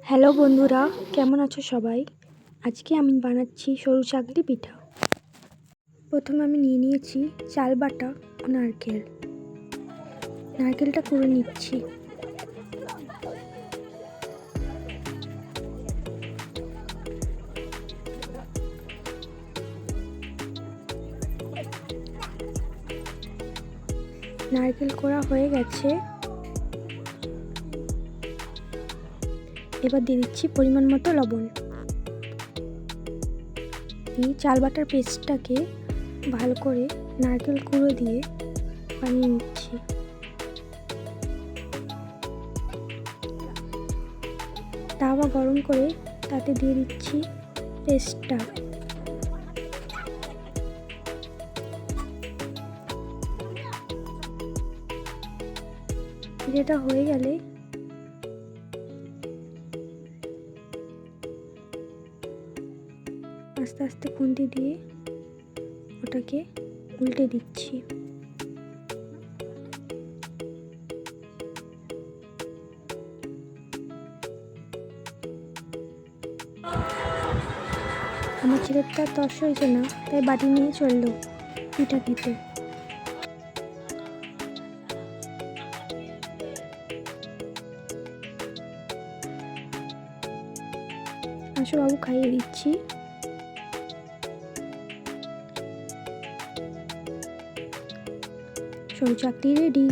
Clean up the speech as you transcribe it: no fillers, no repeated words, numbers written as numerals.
Hello বন্ধুরা, কেমন আছো সবাই? আজকে আমি বানাচ্ছি সরু চাকলি পিঠা। প্রথমে আমি নিয়ে নিয়েছি চাল বাটা ও নারকেলটা কুড়ে নিচ্ছি। নারকেল কোড়া হয়ে গেছে, এবার দিয়ে দিচ্ছি পরিমাণ মতো লবণ। এই চাল বাটার পেস্টটাকে ভালো করে নারকেল কুড়ো দিয়ে বানিয়ে নিচ্ছি। তাওয়া গরম করে তাতে দিয়ে দিচ্ছি পেস্টটা। যেটা হয়ে গেলে আস্তে আস্তে খুন্তি দিয়ে ওটাকে উল্টে দিচ্ছি। আমার ছেলেটা তস হয়েছে না, তাই বাটি নিয়ে চললো পিঠা খেতে। আসো বাবু, খাইয়ে দিচ্ছি। সরু চাকলি রেডি।